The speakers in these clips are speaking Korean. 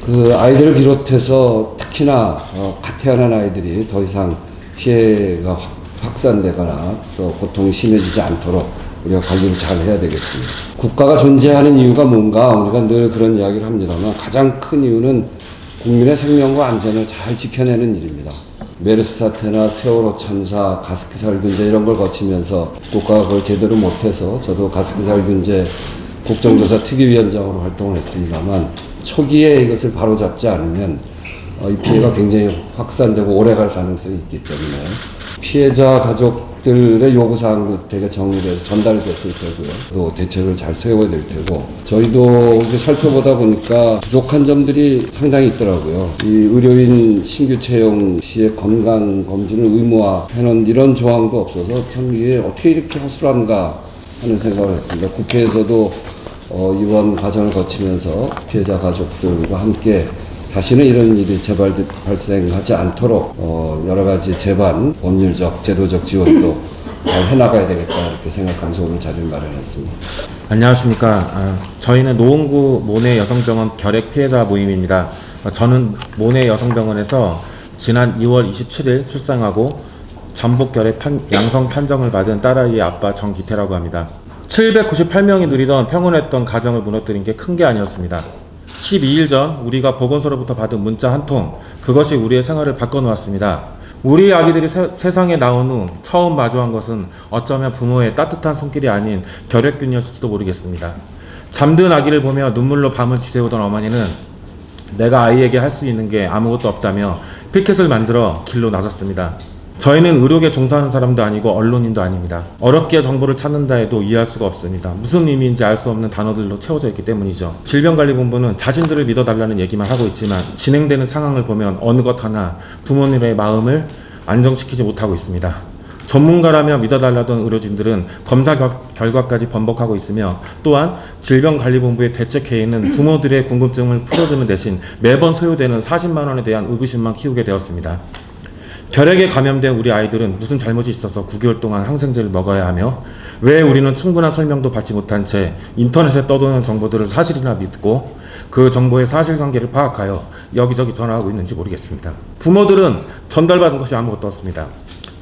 그 아이들을 비롯해서 특히나 갓 태어난 아이들이 더 이상 피해가 확산되거나 또 고통이 심해지지 않도록 우리가 관리를 잘 해야 되겠습니다. 국가가 존재하는 이유가 뭔가 우리가 늘 그런 이야기를 합니다만 가장 큰 이유는 국민의 생명과 안전을 잘 지켜내는 일입니다. 메르스 사태나 세월호 참사, 가습기 살균제 이런 걸 거치면서 국가가 그걸 제대로 못해서 저도 가습기 살균제 국정조사 특위위원장으로 활동을 했습니다만 초기에 이것을 바로잡지 않으면 이 피해가 굉장히 확산되고 오래갈 가능성이 있기 때문에 피해자 가족들의 요구사항도 되게 정리돼서 전달이 됐을 테고요. 또 대책을 잘 세워야 될 테고 저희도 이렇게 살펴보다 보니까 부족한 점들이 상당히 있더라고요. 이 의료인 신규 채용 시에 건강검진을 의무화해놓은 이런 조항도 없어서 참 이게 어떻게 이렇게 허술한가 하는 생각을 했습니다. 국회에서도 이번 과정을 거치면서 피해자 가족들과 함께 다시는 이런 일이 발생하지 않도록 여러 가지 제반, 법률적, 제도적 지원도 잘 해나가야 되겠다 이렇게 생각하면서 오늘 자리를 마련했습니다. 안녕하십니까. 저희는 노원구 모내 여성병원 결핵 피해자 모임입니다. 저는 모내 여성병원에서 지난 2월 27일 출산하고 전복 결핵 양성 판정을 받은 딸아이의 아빠 정기태라고 합니다. 798명이 누리던 평온했던 가정을 무너뜨린 게 큰 게 아니었습니다. 12일 전 우리가 보건소로부터 받은 문자 한 통, 그것이 우리의 생활을 바꿔놓았습니다. 우리 아기들이 세상에 나온 후 처음 마주한 것은 어쩌면 부모의 따뜻한 손길이 아닌 결핵균이었을지도 모르겠습니다. 잠든 아기를 보며 눈물로 밤을 지새우던 어머니는 내가 아이에게 할 수 있는 게 아무것도 없다며 피켓을 만들어 길로 나섰습니다. 저희는 의료계 종사하는 사람도 아니고 언론인도 아닙니다. 어렵게 정보를 찾는다 해도 이해할 수가 없습니다. 무슨 의미인지 알 수 없는 단어들로 채워져 있기 때문이죠. 질병관리본부는 자신들을 믿어달라는 얘기만 하고 있지만 진행되는 상황을 보면 어느 것 하나 부모님의 마음을 안정시키지 못하고 있습니다. 전문가라며 믿어달라던 의료진들은 검사 결과까지 번복하고 있으며 또한 질병관리본부의 대책회의는 부모들의 궁금증을 풀어주는 대신 매번 소요되는 40만 원에 대한 의구심만 키우게 되었습니다. 결핵에 감염된 우리 아이들은 무슨 잘못이 있어서 9개월 동안 항생제를 먹어야 하며 왜 우리는 충분한 설명도 받지 못한 채 인터넷에 떠도는 정보들을 사실이나 믿고 그 정보의 사실관계를 파악하여 여기저기 전화하고 있는지 모르겠습니다. 부모들은 전달받은 것이 아무것도 없습니다.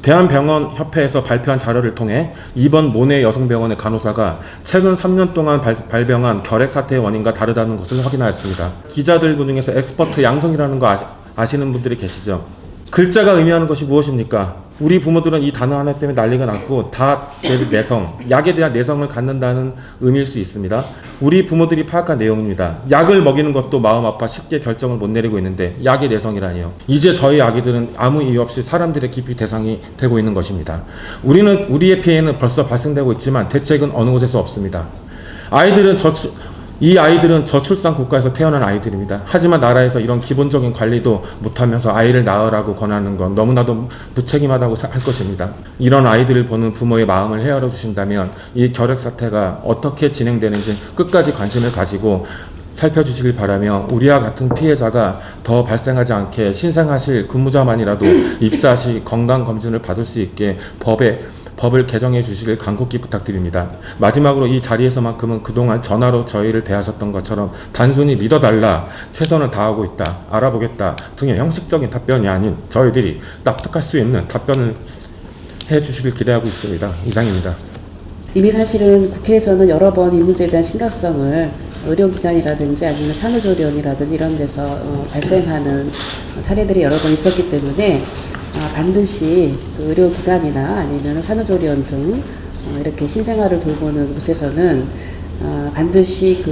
대한병원협회에서 발표한 자료를 통해 이번 모내 여성병원의 간호사가 최근 3년 동안 발병한 결핵 사태의 원인과 다르다는 것을 확인하였습니다. 기자들 중에서 엑스퍼트 양성이라는 거 아시는 분들이 계시죠? 글자가 의미하는 것이 무엇입니까? 우리 부모들은 이 단어 하나 때문에 난리가 났고 다 내성, 약에 대한 내성을 갖는다는 의미일 수 있습니다. 우리 부모들이 파악한 내용입니다. 약을 먹이는 것도 마음 아파 쉽게 결정을 못 내리고 있는데 약의 내성이라니요. 이제 저희 아기들은 아무 이유 없이 사람들의 기피 대상이 되고 있는 것입니다. 우리의 피해는 벌써 발생되고 있지만 대책은 어느 곳에서 없습니다. 이 아이들은 저출산 국가에서 태어난 아이들입니다. 하지만 나라에서 이런 기본적인 관리도 못하면서 아이를 낳으라고 권하는 건 너무나도 무책임하다고 할 것입니다. 이런 아이들을 보는 부모의 마음을 헤아려 주신다면 이 결핵 사태가 어떻게 진행되는지 끝까지 관심을 가지고 살펴주시길 바라며 우리와 같은 피해자가 더 발생하지 않게 신생아실 근무자만이라도 입사 시 건강검진을 받을 수 있게 법을 개정해 주시길 간곡히 부탁드립니다. 마지막으로 이 자리에서만큼은 그동안 전화로 저희를 대하셨던 것처럼 단순히 믿어달라, 최선을 다하고 있다, 알아보겠다 등의 형식적인 답변이 아닌 저희들이 납득할 수 있는 답변을 해 주시길 기대하고 있습니다. 이상입니다. 이미 사실은 국회에서는 여러 번 이 문제에 대한 심각성을 의료기관이라든지 아니면 산후조리원이라든지 이런 데서 발생하는 사례들이 여러 번 있었기 때문에 반드시 그 의료기관이나 아니면 산후조리원 등 이렇게 신생아를 돌보는 곳에서는 반드시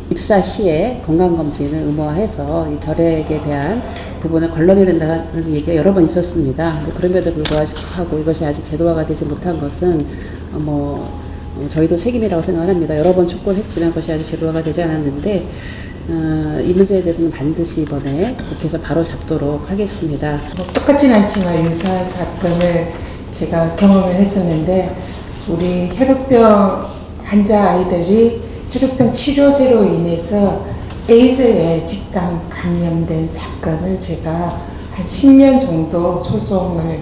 입사 시에 건강검진을 의무화해서 이 결핵에 대한 부분을 걸러내야 된다는 얘기가 여러 번 있었습니다. 그럼에도 불구하고 이것이 아직 제도화가 되지 못한 것은 저희도 책임이라고 생각합니다. 여러 번 촉구를 했지만 그것이 아직 제도화가 되지 않았는데 이 문제에 대해서는 반드시 이번에 국회에서 바로 잡도록 하겠습니다. 똑같진 않지만 유사한 사건을 제가 경험을 했었는데 우리 혈우병 환자 아이들이 혈우병 치료제로 인해서 에이즈에 집단 감염된 사건을 제가 한 10년 정도 소송을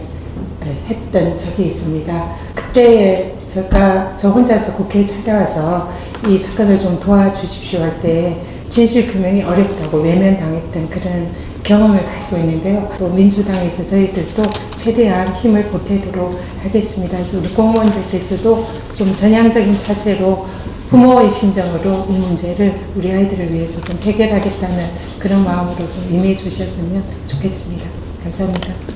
했던 적이 있습니다. 그때 저 혼자서 국회에 찾아와서 이 사건을 좀 도와주십시오 할 때 진실 규명이 어렵다고 외면당했던 그런 경험을 가지고 있는데요. 또 민주당에서 저희들도 최대한 힘을 보태도록 하겠습니다. 그래서 우리 공무원들께서도 좀 전향적인 자세로 부모의 심정으로 이 문제를 우리 아이들을 위해서 좀 해결하겠다는 그런 마음으로 좀 임해 주셨으면 좋겠습니다. 감사합니다.